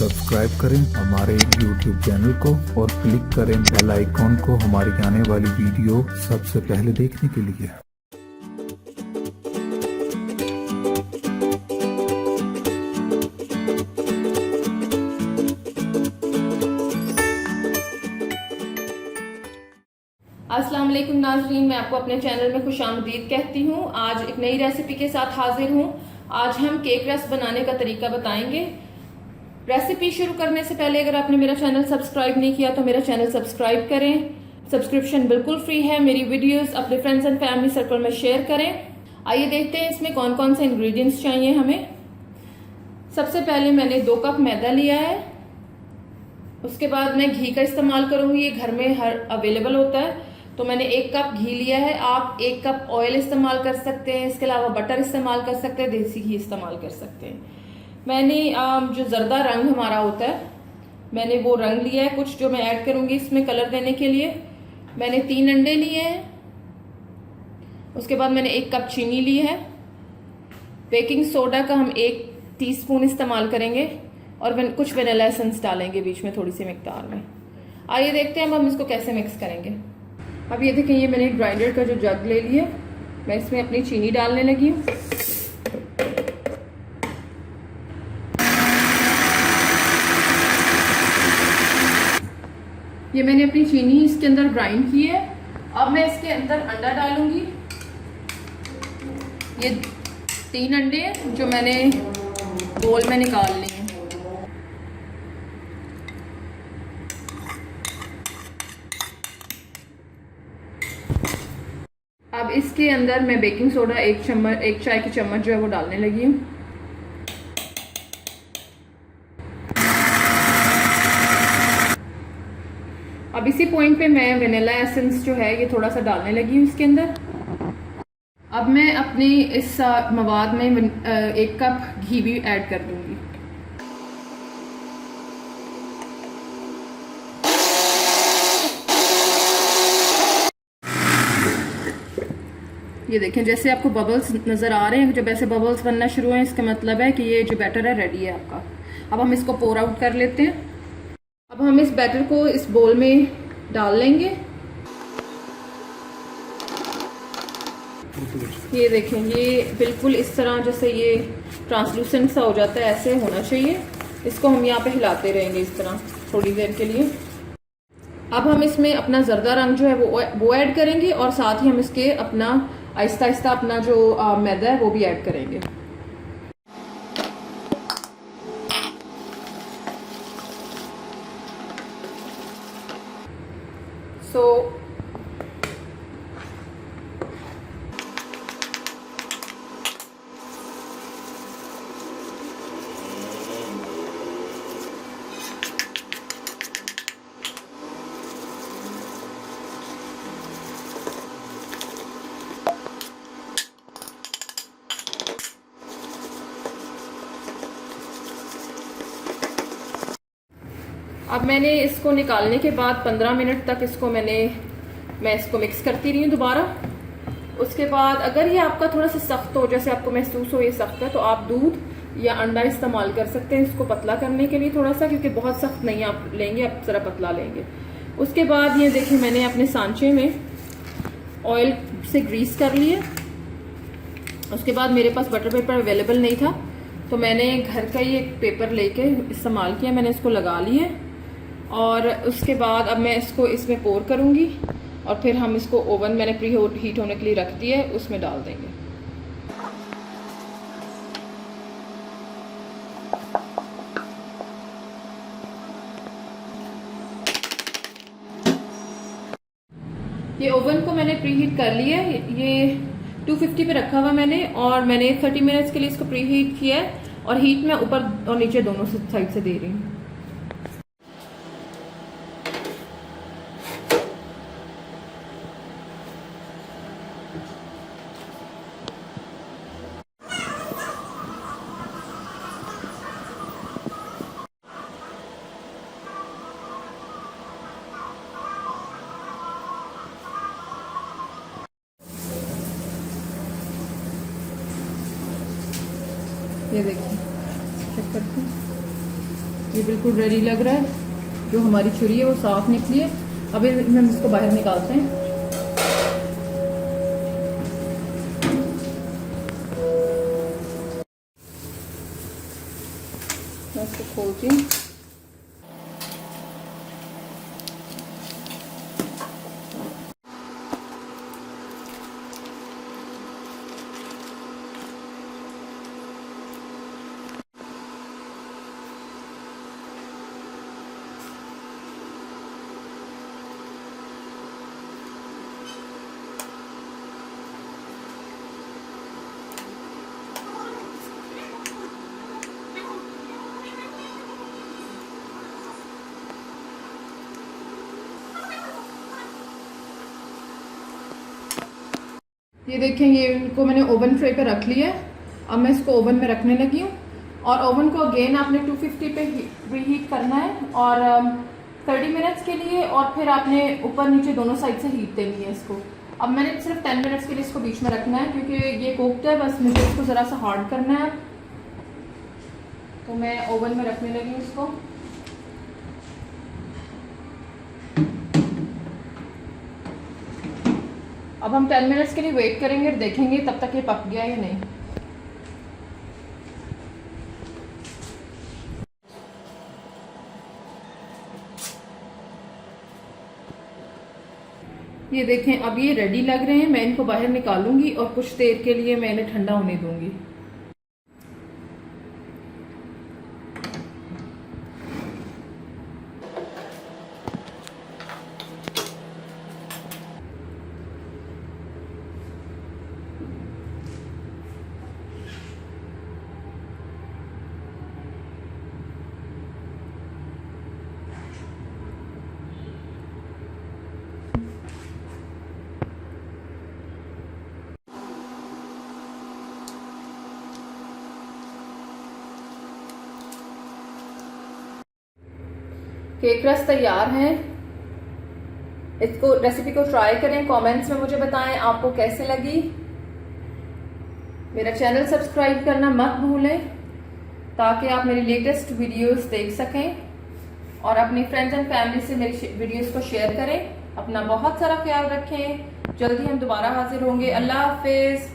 Subscribe करें हमारे YouTube channel को और क्लिक करें बेल आइकॉन को हमारी आने वाली वीडियो सबसे पहले देखने के लिए। अस्सलाम वालेकुम नाज़रीन, मैं आपको अपने चैनल में खुशामदीद कहती हूँ। आज एक नई रेसिपी के साथ हाजिर हूँ। आज हम केक रस बनाने का तरीका बताएंगे। रेसिपी शुरू करने से पहले अगर आपने मेरा चैनल सब्सक्राइब नहीं किया तो मेरा चैनल सब्सक्राइब करें। सब्सक्रिप्शन बिल्कुल फ्री है। मेरी वीडियोस अपने फ्रेंड्स एंड फैमिली सर्कल में शेयर करें। आइए देखते हैं इसमें कौन कौन से इंग्रेडिएंट्स चाहिए हमें। सबसे पहले मैंने 2 कप मैदा लिया है। उसके बाद मैं घी का इस्तेमाल करूंगी, ये घर में हर अवेलेबल होता है। तो मैंने 1 कप घी लिया है। आप 1 कप ऑयल इस्तेमाल कर सकते हैं, इसके अलावा बटर इस्तेमाल कर सकते हैं, देसी घी इस्तेमाल कर सकते हैं। मैंने जो जर्दा रंग हमारा होता है मैंने वो रंग लिया है कुछ, जो मैं ऐड करूंगी इसमें कलर देने के लिए। मैंने 3 अंडे लिए हैं। उसके बाद मैंने 1 कप चीनी ली है। बेकिंग सोडा का हम 1 टीस्पून इस्तेमाल करेंगे और कुछ वेनिला एसेंस डालेंगे बीच में थोड़ी सी मिकदार में। आइए देखते हैं हम इसको कैसे मिक्स करेंगे। अब ये देखें, ये मैंने ग्राइंडर का जो जग ले लिया, मैं इसमें अपनी चीनी डालने लगी हूँ। ये मैंने अपनी चीनी इसके अंदर ग्राइंड की है। अब मैं इसके अंदर अंडा डालूंगी। ये 3 अंडे जो मैंने बोल में निकाल लिए हैं। अब इसके अंदर मैं बेकिंग सोडा 1 चाय की चम्मच जो है वो डालने लगी हूँ। अब इसी पॉइंट पे मैं वेनिला एसेंस जो है ये थोड़ा सा डालने लगी हूँ इसके अंदर। अब मैं अपनी इस मवाद में 1 कप घी भी ऐड कर दूंगी। ये देखें, जैसे आपको बबल्स नज़र आ रहे हैं, जब ऐसे बबल्स बनना शुरू हैं इसका मतलब है कि ये जो बैटर है रेडी है आपका। अब हम इसको पोर आउट कर लेते हैं। अब हम इस बैटर को इस बोल में डाल लेंगे। ये देखें, ये बिल्कुल इस तरह जैसे ये ट्रांसलूसेंट सा हो जाता है, ऐसे होना चाहिए। इसको हम यहाँ पे हिलाते रहेंगे इस तरह थोड़ी देर के लिए। अब हम इसमें अपना जर्दा रंग जो है वो ऐड करेंगे और साथ ही हम इसके अपना आहिस्ता आहिस्ता अपना जो मैदा है वो भी ऐड करेंगे। अब मैंने इसको निकालने के बाद 15 मिनट तक मैं इसको मिक्स करती रही हूँ दोबारा। उसके बाद अगर ये आपका थोड़ा सा सख्त हो, जैसे आपको महसूस हो ये सख्त है, तो आप दूध या अंडा इस्तेमाल कर सकते हैं इसको पतला करने के लिए थोड़ा सा, क्योंकि बहुत सख्त नहीं आप लेंगे, आप जरा पतला लेंगे। उसके बाद ये देखिए, मैंने अपने सांचे में ऑयल से ग्रीस कर लिया। उसके बाद मेरे पास बटर पेपर अवेलेबल नहीं था तो मैंने घर का ही एक पेपर लेके इस्तेमाल किया। मैंने इसको लगा लिया और उसके बाद अब मैं इसको इसमें पोर करूंगी और फिर हम इसको ओवन मैंने प्री हीट होने के लिए रख दिया है, उसमें डाल देंगे। ये ओवन को मैंने प्री हीट कर लिया है। ये 250 पे रखा हुआ मैंने, और मैंने 30 मिनट्स के लिए इसको प्री हीट किया है और हीट मैं ऊपर और नीचे दोनों साइड से दे रही हूँ। ये देखिए, चेक करते हैं। ये बिल्कुल रेडी लग रहा है। जो हमारी छुरी है वो साफ निकली है। अब हम इसको बाहर निकालते हैं। मैं इसको खोलती हूँ। ये देखें, ये इनको मैंने ओवन ट्रे पे रख लिया है। अब मैं इसको ओवन में रखने लगी हूँ। और ओवन को अगेन आपने 250 पे रीहीट करना है और 30 मिनट्स के लिए, और फिर आपने ऊपर नीचे दोनों साइड से हीट देनी है इसको। अब मैंने सिर्फ 10 मिनट्स के लिए इसको बीच में रखना है क्योंकि ये कुक्ड है, बस मुझे इसको ज़रा सा हार्ड करना है। तो मैं ओवन में रखने लगी हूँ इसको। अब हम 10 मिनट्स के लिए वेट करेंगे और देखेंगे तब तक ये पक गया या नहीं। ये देखें, अब ये रेडी लग रहे हैं। मैं इनको बाहर निकालूंगी और कुछ देर के लिए मैं इन्हें ठंडा होने दूंगी। केक रस तैयार है। इसको रेसिपी को ट्राई करें, कमेंट्स में मुझे बताएं आपको कैसे लगी। मेरा चैनल सब्सक्राइब करना मत भूलें ताकि आप मेरी लेटेस्ट वीडियोस देख सकें और अपनी फ्रेंड्स एंड फैमिली से मेरी वीडियोस को शेयर करें। अपना बहुत सारा ख्याल रखें। जल्दी हम दोबारा हाजिर होंगे। अल्लाह हाफिज।